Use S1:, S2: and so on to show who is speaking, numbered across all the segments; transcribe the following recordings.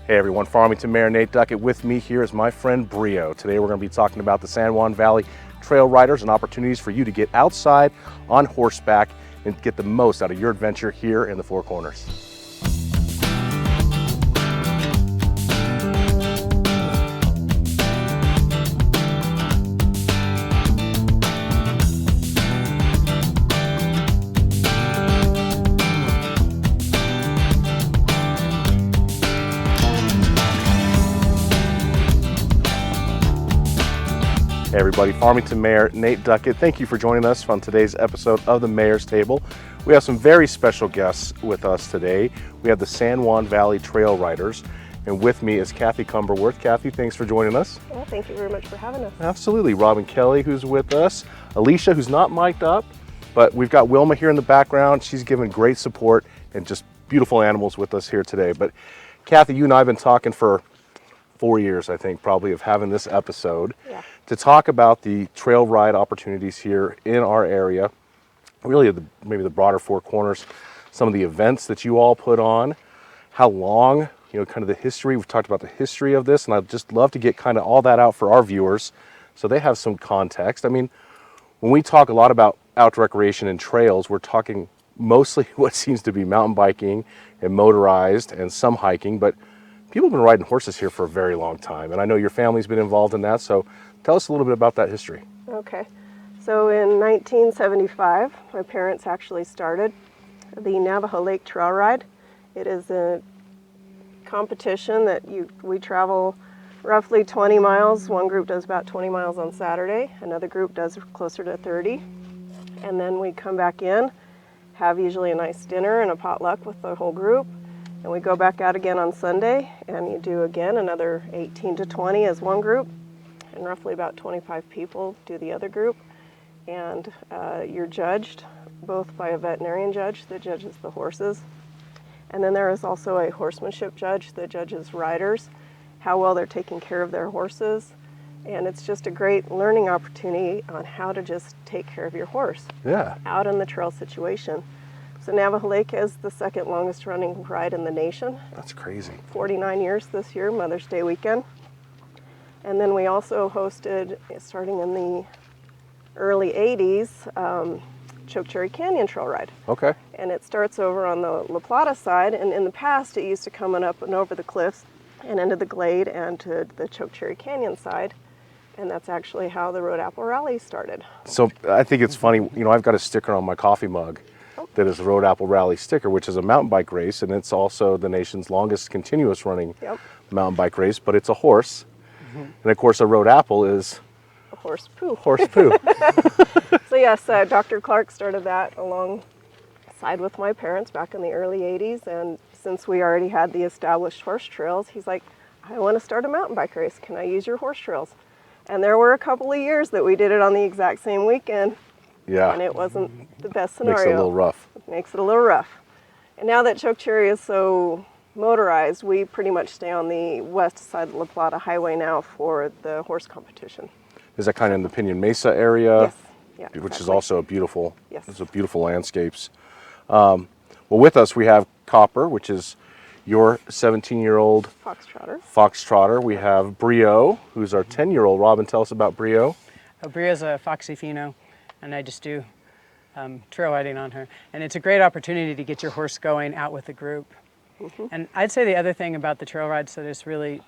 S1: Hey everyone, Farmington Mayor Nate Duckett. With me here is my friend Brio. Today we're going to be talking about the San Juan Valley Trail Riders and opportunities for you to get outside on horseback and get the most out of your adventure here in the Four Corners. Hey everybody, Farmington Mayor Nate Duckett. Thank you for joining us on today's episode of the Mayor's Table. We have some very special guests with us today. We have the San Juan Valley Trail Riders, and with me is Kathy Cumberworth. Kathy, thanks for joining us.
S2: Well, thank you very much for having us.
S1: Absolutely. Robin Kelly, who's with us. Alicia, who's not mic'd up, but we've got Wilma here in the background. She's given great support and just beautiful animals with us here today. But Kathy, you and I have been talking for 4 years, I think, probably, of having this episode to talk about the trail ride opportunities here in our area, really maybe the broader Four Corners, some of the events that you all put on, how long, kind of the history. We've talked about the history of this, and I'd just love to get kind of all that out for our viewers so they have some context. I mean, when we talk a lot about outdoor recreation and trails, we're talking mostly what seems to be mountain biking and motorized and some hiking, but people have been riding horses here for a very long time, and I know your family's been involved in that, so tell us a little bit about that history.
S2: Okay, so in 1975, my parents actually started the Navajo Lake Trail Ride. It is a competition that we travel roughly 20 miles. One group does about 20 miles on Saturday, another group does closer to 30, and then we come back in, have usually a nice dinner and a potluck with the whole group. And we go back out again on Sunday, and you do again another 18 to 20 as one group, and roughly about 25 people do the other group. And you're judged both by a veterinarian judge that judges the horses, and then there is also a horsemanship judge that judges riders, how well they're taking care of their horses. And it's just a great learning opportunity on how to just take care of your horse out in the trail situation. So Navajo Lake is the second longest running ride in the nation.
S1: That's crazy.
S2: 49 years this year, Mother's Day weekend. And then we also hosted, starting in the early 80s, Chokecherry Canyon Trail Ride.
S1: Okay.
S2: And it starts over on the La Plata side, and in the past it used to come up and over the cliffs and into the glade and to the Chokecherry Canyon side. And that's actually how the Road Apple Rally started.
S1: So I think it's funny, I've got a sticker on my coffee mug that is the Road Apple Rally sticker, which is a mountain bike race, and it's also the nation's longest continuous running mountain bike race, but it's a horse. And of course, a Road Apple is
S2: a horse poo.
S1: Horse poo.
S2: So yes, Dr. Clark started that alongside with my parents back in the early 80s, and since we already had the established horse trails, he's like, I want to start a mountain bike race. Can I use your horse trails? And there were a couple of years that we did it on the exact same weekend.
S1: Yeah.
S2: And it wasn't the best scenario.
S1: Makes it a little rough.
S2: Makes it a little rough. And now that Chokecherry is so motorized, we pretty much stay on the west side of the La Plata Highway now for the horse competition.
S1: Is that kind of in the Pinyon Mesa area?
S2: Yes. Yeah,
S1: which is also a beautiful,
S2: it's
S1: a beautiful landscapes. Well, with us we have Copper, which is your 17-year-old Foxtrotter. We have Brio, who's our 10-year-old. Robin, tell us about Brio.
S3: Brio's a Foxy Fino, and I just do trail riding on her. And it's a great opportunity to get your horse going out with a group. And I'd say the other thing about the trail rides that is really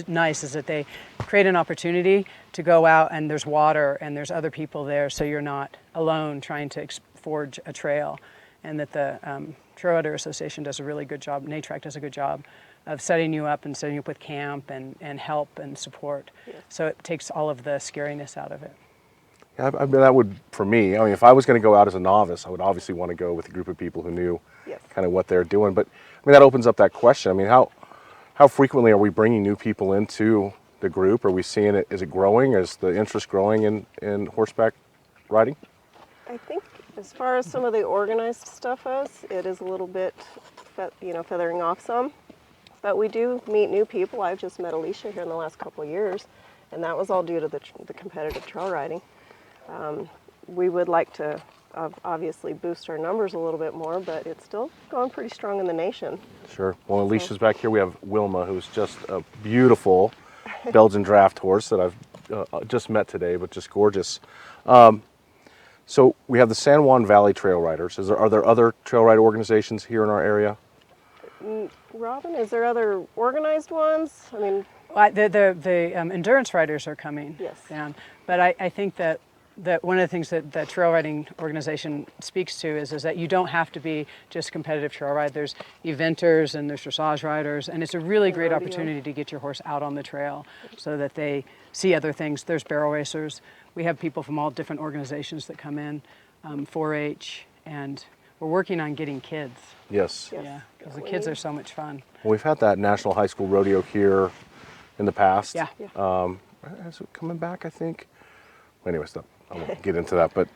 S3: nice is that they create an opportunity to go out and there's water and there's other people there, so you're not alone trying to forge a trail. And that the Trail Rider Association does a really good job, NATRAC does a good job of setting you up with camp and help and support. So it takes all of the scariness out of it.
S1: Yeah, I mean, that would, for me, if I was going to go out as a novice, I would obviously want to go with a group of people who knew kind of what they're doing. But that opens up that question. How frequently are we bringing new people into the group? Are we seeing it? Is it growing? Is the interest growing in horseback riding?
S2: I think as far as some of the organized stuff is, it is a little bit, feathering off some. But we do meet new people. I've just met Alicia here in the last couple of years, and that was all due to the competitive trail riding. We would like to obviously boost our numbers a little bit more, but it's still going pretty strong in the nation.
S1: Sure. Well, Alicia's back here. We have Wilma, who's just a beautiful Belgian draft horse that I've just met today, but just gorgeous. So we have the San Juan Valley Trail Riders. Are there other trail ride organizations here in our area?
S2: Robin, is there other organized ones? I mean,
S3: Well, the endurance riders are coming
S2: Yes.
S3: down, but I think that one of the things that the trail riding organization speaks to is that you don't have to be just competitive trail ride. There's eventers and there's dressage riders, and it's a really great
S2: rodeo.
S3: opportunity to get your horse out on the trail so that they see other things. There's barrel racers. We have people from all different organizations that come in, 4-H, and we're working on getting kids.
S1: Yes.
S2: Yes.
S3: Yeah, because the kids are so much fun.
S1: Well, we've had that National High School Rodeo here in the past.
S3: Yeah.
S1: Is it coming back, I think? Anyways, I won't get into that. But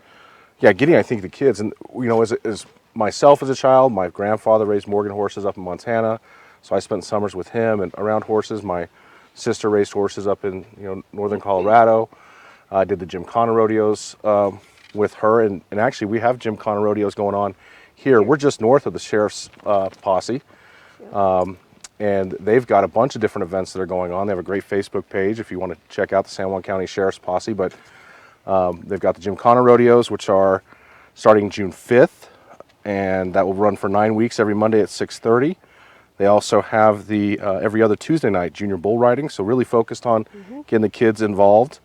S1: yeah, getting, I think, the kids. And, you know, as myself as a child, my grandfather raised Morgan horses up in Montana. So I spent summers with him and around horses. My sister raced horses up in, northern Colorado. I did the Gymkhana rodeos with her. And actually, we have Gymkhana rodeos going on here. We're just north of the sheriff's posse. And they've got a bunch of different events that are going on. They have a great Facebook page if you want to check out the San Juan County Sheriff's Posse. But they've got the Gymkhana rodeos, which are starting June 5th, and that will run for 9 weeks every Monday at 6:30. They also have the every other Tuesday night junior bull riding, so really focused on getting the kids involved.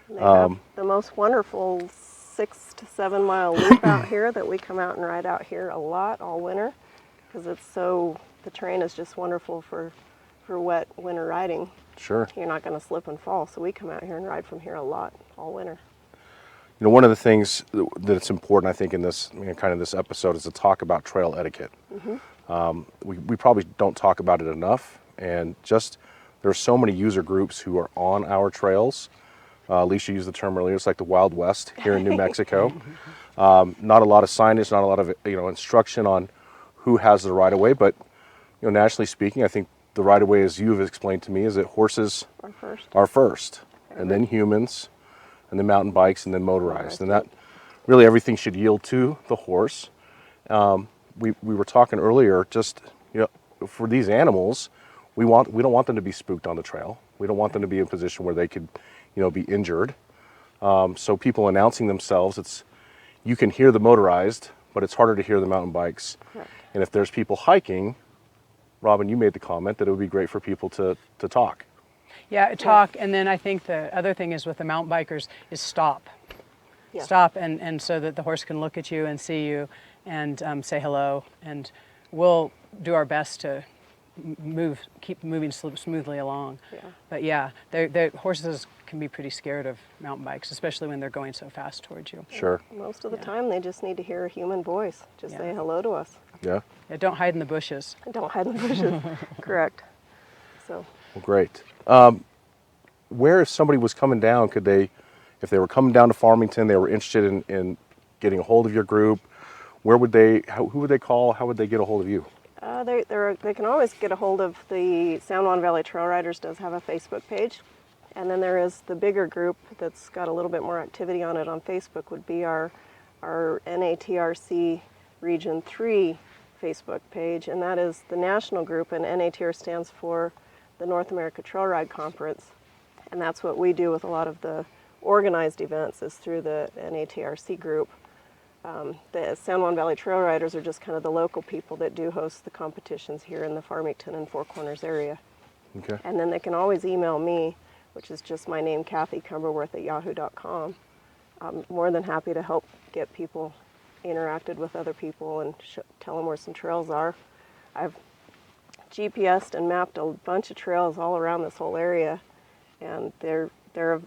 S2: they have the most wonderful 6 to 7 mile loop out here that we come out and ride out here a lot all winter, because the terrain is just wonderful for wet winter riding.
S1: Sure.
S2: You're not going to slip and fall, so we come out here and ride from here a lot all winter.
S1: You know, one of the things that's important, I think, in this kind of this episode is to talk about trail etiquette. We probably don't talk about it enough, and just there are so many user groups who are on our trails. Alicia used the term earlier; it's like the Wild West here in New Mexico. Not a lot of signage, not a lot of instruction on who has the right of way, but nationally speaking, I think the right of way, as you've explained to me, is that horses are first, and then humans, and then mountain bikes, and then motorized. And that really everything should yield to the horse. We were talking earlier, just for these animals, we don't want them to be spooked on the trail. We don't want them to be in a position where they could be injured. So people announcing themselves, you can hear the motorized, but it's harder to hear the mountain bikes.
S2: Correct.
S1: And if there's people hiking, Robin, you made the comment that it would be great for people to talk.
S3: Yeah, talk, and then I think the other thing is with the mountain bikers is stop.
S2: Yeah.
S3: Stop, and so that the horse can look at you and see you and say hello, and we'll do our best to keep moving smoothly along.
S2: Yeah.
S3: But yeah, the horses can be pretty scared of mountain bikes, especially when they're going so fast towards you.
S1: Sure.
S2: Most of the time, they just need to hear a human voice. Just say hello to us.
S1: Yeah.
S3: Yeah, don't hide in the bushes.
S2: Don't hide in the bushes. Correct. So.
S1: Well, great. Where, if somebody was coming down, if they were coming down to Farmington, they were interested in getting a hold of your group, who would they call? How would they get a hold of you?
S2: They can always get a hold of the San Juan Valley Trail Riders. Does have a Facebook page, and then there is the bigger group that's got a little bit more activity on it on Facebook. Would be our NATRC Region 3 Facebook page, and that is the national group, and NATR stands for the North America Trail Ride Conference, and that's what we do with a lot of the organized events is through the NATRC group. The San Juan Valley Trail Riders are just kind of the local people that do host the competitions here in the Farmington and Four Corners area.
S1: Okay.
S2: And then they can always email me, which is just my name, Kathy Cumberworth at yahoo.com. I'm more than happy to help get people interacted with other people and tell them where some trails are. I've GPSed and mapped a bunch of trails all around this whole area, and they're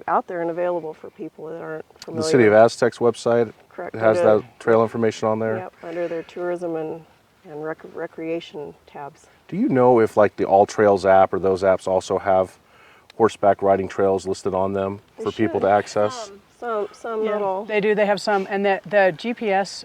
S2: out there and available for people that aren't familiar.
S1: The City of Aztec's website
S2: Correct.
S1: has that trail information on there?
S2: Yep, under their tourism and recreation tabs.
S1: Do you know if like the All Trails app or those apps also have horseback riding trails listed on them for people to access?
S2: Some little.
S3: They do. They have some, and the GPS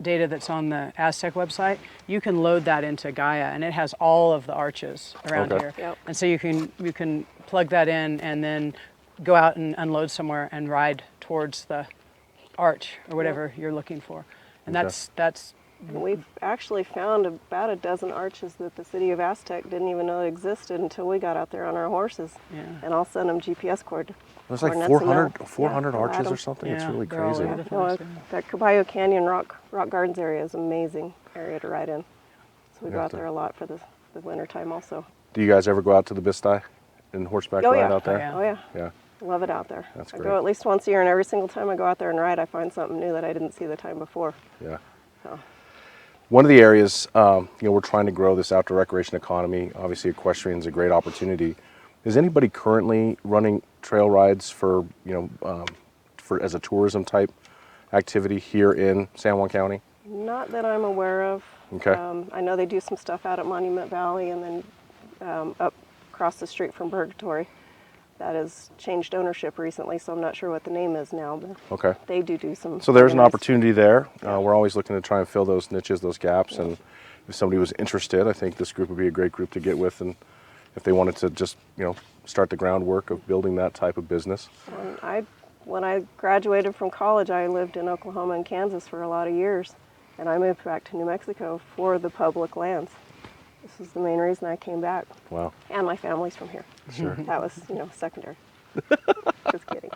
S3: data that's on the Aztec website, you can load that into Gaia, and it has all of the arches around
S1: Okay.
S3: here.
S2: Yep.
S3: And so you can plug that in, and then go out and unload somewhere and ride towards the arch or whatever you're looking for. And
S1: Okay.
S3: that's
S2: We've actually found about a dozen arches that the city of Aztec didn't even know existed until we got out there on our horses.
S3: Yeah.
S2: And I'll send them GPS
S1: There's like
S2: coordinates.
S1: 400
S2: Yeah,
S1: arches or
S2: Adam.
S1: something. It's
S3: Yeah,
S1: really
S3: they're all
S1: crazy.
S3: over the
S2: No,
S3: place, yeah.
S2: that Caballo Canyon Rock Gardens area is an amazing area to ride in. So we
S1: You
S2: go
S1: have
S2: out
S1: to-
S2: there a lot for the winter time also.
S1: Do you guys ever go out to the Bistai and horseback
S2: Oh,
S1: ride
S2: yeah.
S1: out there?
S3: yeah.
S2: Oh yeah,
S1: Yeah.
S2: love it out there.
S1: That's
S2: I
S1: great.
S2: go at least once a year, and every single time I go out there and ride, I find something new that I didn't see the time before.
S1: Yeah.
S2: So,
S1: One of the areas, we're trying to grow this outdoor recreation economy. Obviously, equestrian is a great opportunity. Is anybody currently running trail rides for, for as a tourism type activity here in San Juan County?
S2: not that I'm aware of.
S1: Okay.
S2: I know they do some stuff out at Monument Valley, and then up across the street from Purgatory. That has changed ownership recently, so I'm not sure what the name is now. But
S1: Okay.
S2: they do some.
S1: So there's an
S2: organized-
S1: opportunity there.
S2: Yeah.
S1: We're always looking to try and fill those niches, those gaps. And if somebody was interested, I think this group would be a great group to get with. And if they wanted to just, start the groundwork of building that type of business.
S2: When I graduated from college, I lived in Oklahoma and Kansas for a lot of years, and I moved back to New Mexico for the public lands. This is the main reason I came back,
S1: Wow.
S2: and my family's from here.
S1: Sure.
S2: That was, secondary. Just kidding.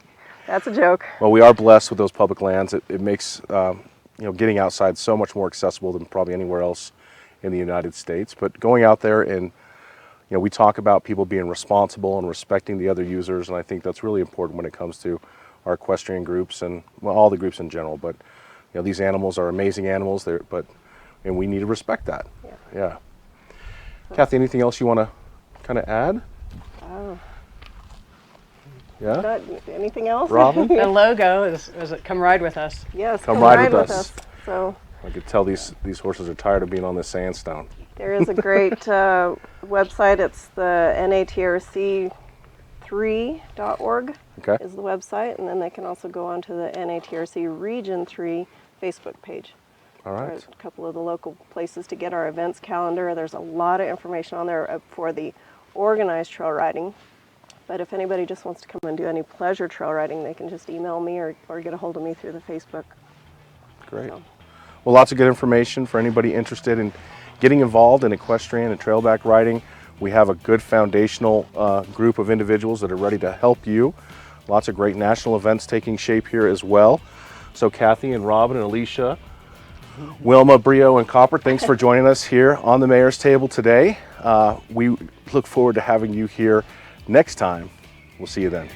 S2: That's a joke.
S1: Well, we are blessed with those public lands. It makes getting outside so much more accessible than probably anywhere else in the United States. But going out there and we talk about people being responsible and respecting the other users, and I think that's really important when it comes to our equestrian groups and all the groups in general. But these animals are amazing animals. And we need to respect that. Yeah. Kathy, anything else you want to kind of add?
S2: Oh,
S1: Yeah.
S2: not anything else?
S1: Robin?
S3: the logo is come ride with us.
S2: Yes,
S1: Come
S2: come
S1: ride
S2: ride
S1: with
S2: with
S1: us.
S2: us. So
S1: I could tell these horses are tired of being on this sandstone.
S2: there is a great website. It's the natrc3.org
S1: Okay.
S2: is the website, and then they can also go onto the NATRC Region 3 Facebook page.
S1: All right.
S2: There's a couple of the local places to get our events calendar. There's a lot of information on there for the organized trail riding. But if anybody just wants to come and do any pleasure trail riding, they can just email me or get a hold of me through the Facebook.
S1: Great.
S2: So,
S1: Well, lots of good information for anybody interested in getting involved in equestrian and trailback riding. We have a good foundational group of individuals that are ready to help you. Lots of great national events taking shape here as well. So Kathy and Robin and Alicia, Wilma, Brio, and Copper, thanks for joining us here on the Mayor's Table today. We look forward to having you here next time. We'll see you then.